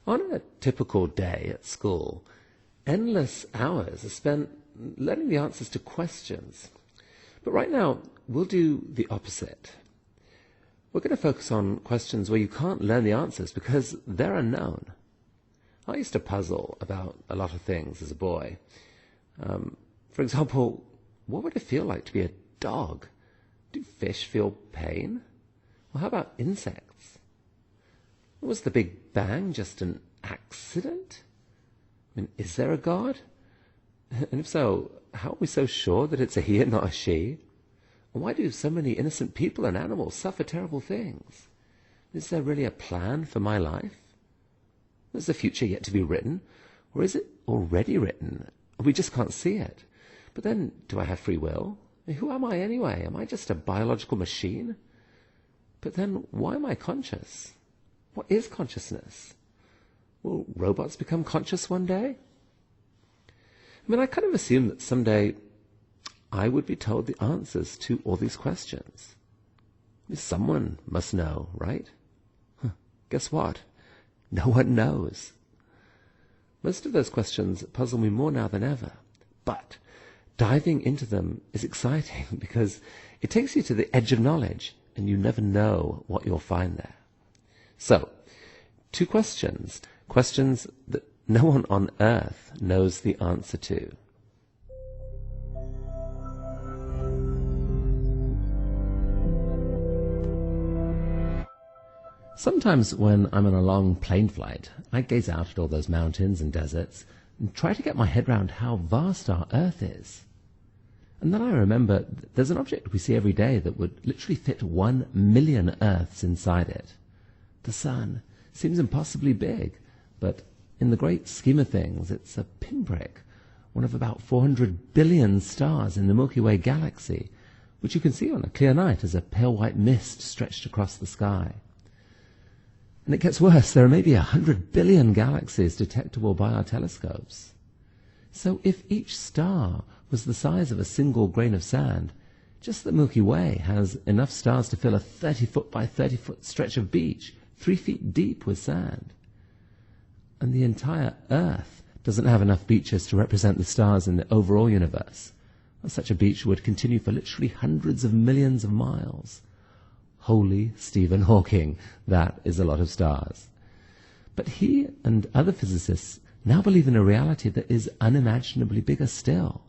On a typical day at school, endless hours are spent learning the answers to questions. But right now, we'll do the opposite. We're going to focus on questions where you can't learn the answers because they're unknown. I used to puzzle about a lot of things as a boy. For example, what would it feel like to be a dog? Do fish feel pain? Well, how about insects? Was the Big Bang just an accident? I mean, is there a God? And if so, how are we so sure that it's a he and not a she? And why do so many innocent people and animals suffer terrible things? Is there really a plan for my life? Is the future yet to be written? Or is it already written? We just can't see it. But then, do I have free will? Who am I anyway? Am I just a biological machine? But then, why am I conscious? What is consciousness? Will robots become conscious one day? I mean, I kind of assumed that someday I would be told the answers to all these questions. Someone must know, right? Guess what? No one knows. Most of those questions puzzle me more now than ever. But diving into them is exciting because it takes you to the edge of knowledge and you never know what you'll find there. So, 2 questions that no one on earth knows the answer to. Sometimes when I'm on a long plane flight, I gaze out at all those mountains and deserts and try to get my head around how vast our Earth is. And then I remember there's an object we see every day that would literally fit 1 million Earths inside it. The sun seems impossibly big, but in the great scheme of things, it's a pinprick, one of about 400 billion stars in the Milky Way galaxy, which you can see on a clear night as a pale white mist stretched across the sky. And it gets worse. There are maybe 100 billion galaxies detectable by our telescopes. So if each star was the size of a single grain of sand, just the Milky Way has enough stars to fill a 30-foot by 30-foot stretch of beach, 3 feet deep with sand. And the entire Earth doesn't have enough beaches to represent the stars in the overall universe. Such a beach would continue for literally hundreds of millions of miles. Holy Stephen Hawking, that is a lot of stars. But he and other physicists now believe in a reality that is unimaginably bigger still.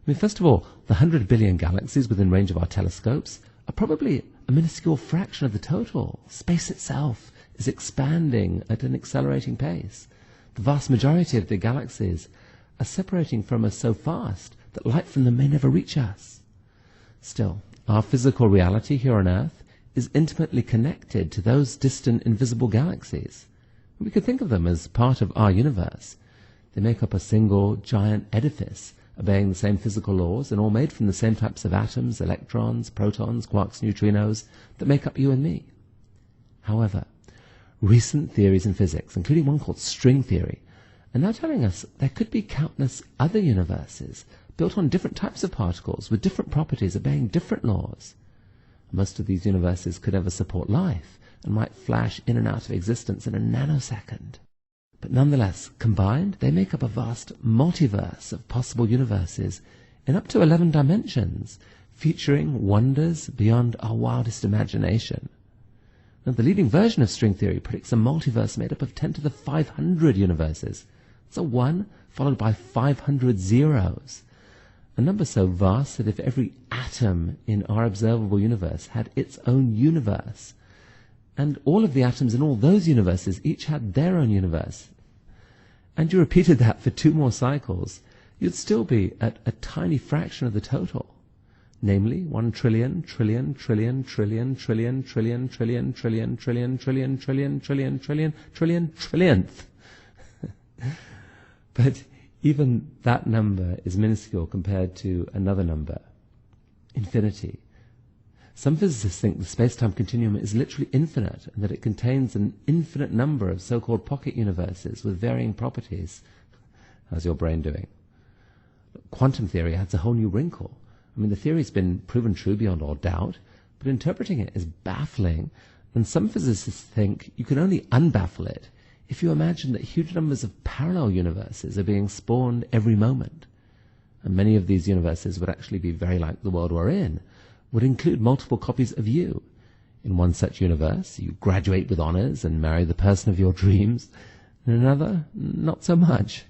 I mean, first of all, the 100 billion galaxies within range of our telescopes are probably a minuscule fraction of the total. Space itself is expanding at an accelerating pace. The vast majority of the galaxies are separating from us so fast that light from them may never reach us. Still, our physical reality here on Earth is intimately connected to those distant invisible galaxies. We could think of them as part of our universe. They make up a single giant edifice, obeying the same physical laws and all made from the same types of atoms, electrons, protons, quarks, neutrinos that make up you and me. However, recent theories in physics, including one called string theory, are now telling us there could be countless other universes built on different types of particles with different properties obeying different laws. Most of these universes could ever support life and might flash in and out of existence in a nanosecond. But nonetheless, combined, they make up a vast multiverse of possible universes in up to 11 dimensions, featuring wonders beyond our wildest imagination. Now, the leading version of string theory predicts a multiverse made up of 10 to the 500 universes. It's a 1 followed by 500 zeros. A number so vast that if every atom in our observable universe had its own universe, and all of the atoms in all those universes each had their own universe, and you repeated that for 2 more cycles, you'd still be at a tiny fraction of the total. Namely, 1 trillion, trillion, trillion, trillion, trillion, trillion, trillion, trillion, trillion, trillion, trillion, trillion, trillion, trillion, trillionth. But even that number is minuscule compared to another number, infinity. Some physicists think the space-time continuum is literally infinite and that it contains an infinite number of so-called pocket universes with varying properties. How's your brain doing? Quantum theory adds a whole new wrinkle. I mean, the theory's been proven true beyond all doubt, but interpreting it is baffling, and some physicists think you can only unbaffle it if you imagine that huge numbers of parallel universes are being spawned every moment, and many of these universes would actually be very like the world we're in, would include multiple copies of you. In one such universe, you graduate with honors and marry the person of your dreams. In another, not so much.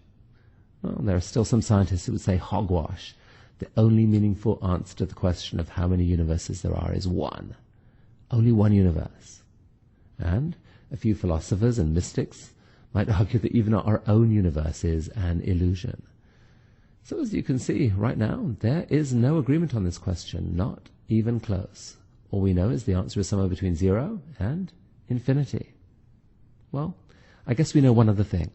Well, there are still some scientists who would say hogwash. The only meaningful answer to the question of how many universes there are is one. Only one universe. And a few philosophers and mystics might argue that even our own universe is an illusion. So as you can see right now, there is no agreement on this question, not even close. All we know is the answer is somewhere between 0 and infinity. Well, I guess we know one other thing.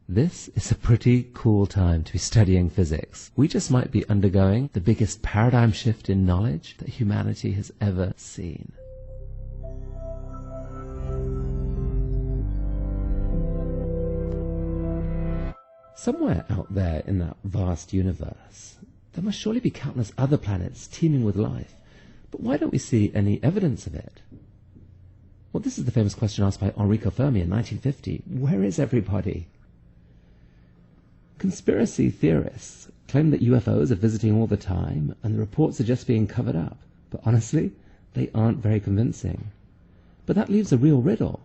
This is a pretty cool time to be studying physics. We just might be undergoing the biggest paradigm shift in knowledge that humanity has ever seen. Somewhere out there in that vast universe, there must surely be countless other planets teeming with life. But why don't we see any evidence of it? Well, this is the famous question asked by Enrico Fermi in 1950. Where is everybody? Conspiracy theorists claim that UFOs are visiting all the time and the reports are just being covered up. But honestly, they aren't very convincing. But that leaves a real riddle.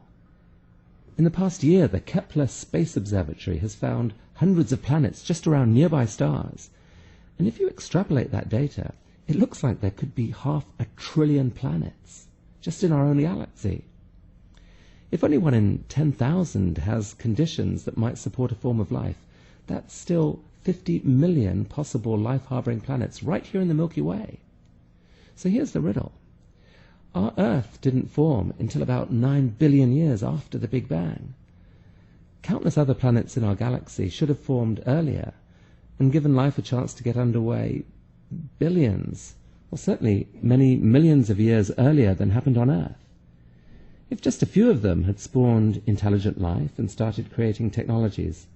In the past year, the Kepler Space Observatory has found hundreds of planets just around nearby stars. And if you extrapolate that data, it looks like there could be 500 billion planets just in our own galaxy. If only 1 in 10,000 has conditions that might support a form of life, that's still 50 million possible life-harboring planets right here in the Milky Way. So here's the riddle. Our Earth didn't form until about 9 billion years after the Big Bang. Countless other planets in our galaxy should have formed earlier and given life a chance to get underway billions, or certainly many millions of years earlier than happened on Earth. If just a few of them had spawned intelligent life and started creating technologies,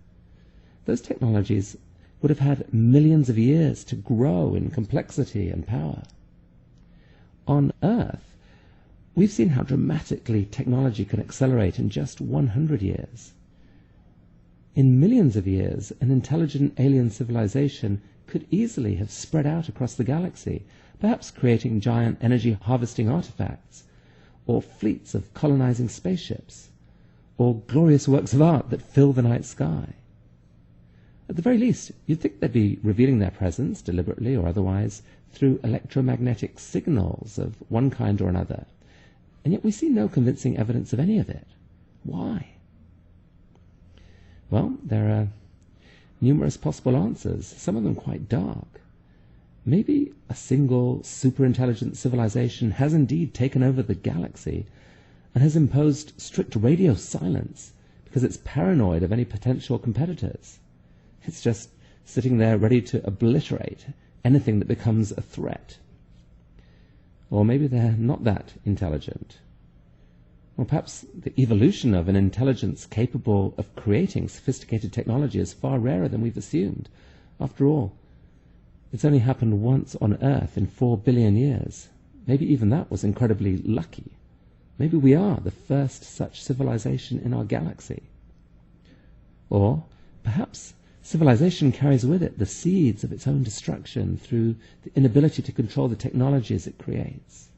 those technologies would have had millions of years to grow in complexity and power. On Earth, we've seen how dramatically technology can accelerate in just 100 years. In millions of years, an intelligent alien civilization could easily have spread out across the galaxy, perhaps creating giant energy harvesting artifacts, or fleets of colonizing spaceships, or glorious works of art that fill the night sky. At the very least, you'd think they'd be revealing their presence, deliberately or otherwise, through electromagnetic signals of one kind or another. And yet we see no convincing evidence of any of it. Why? Well, there are numerous possible answers, some of them quite dark. Maybe a single super-intelligent civilization has indeed taken over the galaxy and has imposed strict radio silence because it's paranoid of any potential competitors. It's just sitting there ready to obliterate anything that becomes a threat. Or maybe they're not that intelligent. Or perhaps the evolution of an intelligence capable of creating sophisticated technology is far rarer than we've assumed. After all, it's only happened once on Earth in 4 billion years. Maybe even that was incredibly lucky. Maybe we are the first such civilization in our galaxy. Or perhaps civilization carries with it the seeds of its own destruction through the inability to control the technologies it creates.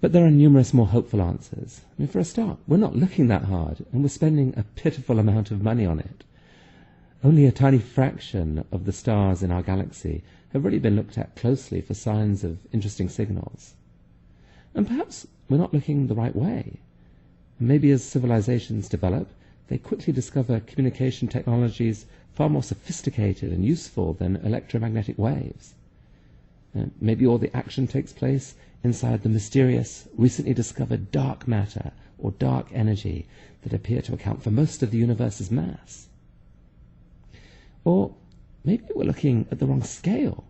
But there are numerous more hopeful answers. I mean, for a start, we're not looking that hard, and we're spending a pitiful amount of money on it. Only a tiny fraction of the stars in our galaxy have really been looked at closely for signs of interesting signals. And perhaps we're not looking the right way. Maybe as civilizations develop, they quickly discover communication technologies far more sophisticated and useful than electromagnetic waves. And maybe all the action takes place inside the mysterious, recently discovered dark matter or dark energy that appear to account for most of the universe's mass. Or maybe we're looking at the wrong scale.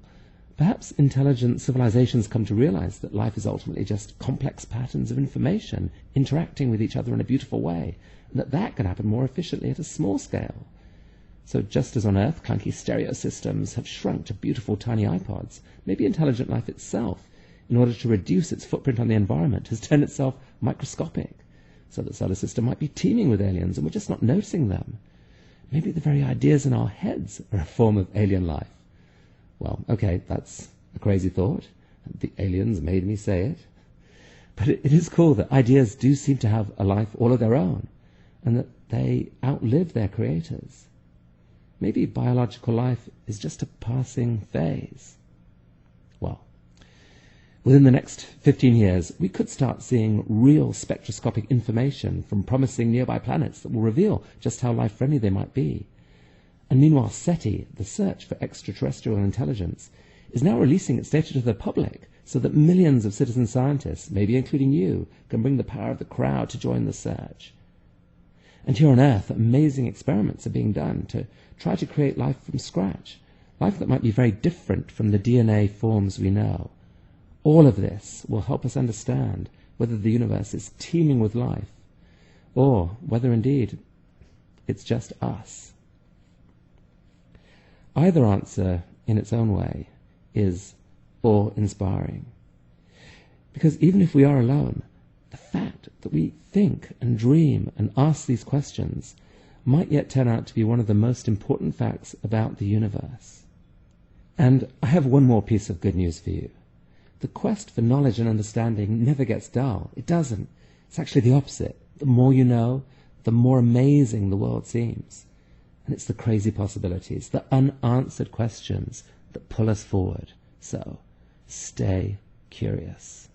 Perhaps intelligent civilizations come to realize that life is ultimately just complex patterns of information interacting with each other in a beautiful way, and that can happen more efficiently at a small scale. So just as on Earth clunky stereo systems have shrunk to beautiful tiny iPods, maybe intelligent life itself, in order to reduce its footprint on the environment, has turned itself microscopic, So the solar system might be teeming with aliens and we're just not noticing them. Maybe the very ideas in our heads are a form of alien life. Well, okay, that's a crazy thought. The aliens made me say it. But it is cool that ideas do seem to have a life all of their own, and that they outlive their creators. Maybe biological life is just a passing phase. Well, within the next 15 years, we could start seeing real spectroscopic information from promising nearby planets that will reveal just how life-friendly they might be. And meanwhile, SETI, the search for extraterrestrial intelligence, is now releasing its data to the public so that millions of citizen scientists, maybe including you, can bring the power of the crowd to join the search. And here on Earth, amazing experiments are being done to try to create life from scratch, life that might be very different from the DNA forms we know. All of this will help us understand whether the universe is teeming with life, or whether indeed it's just us. Either answer, in its own way, is awe-inspiring. Because even if we are alone, the fact that we think and dream and ask these questions might yet turn out to be one of the most important facts about the universe. And I have one more piece of good news for you. The quest for knowledge and understanding never gets dull. It doesn't. It's actually the opposite. The more you know, the more amazing the world seems. And it's the crazy possibilities, the unanswered questions that pull us forward. So, stay curious.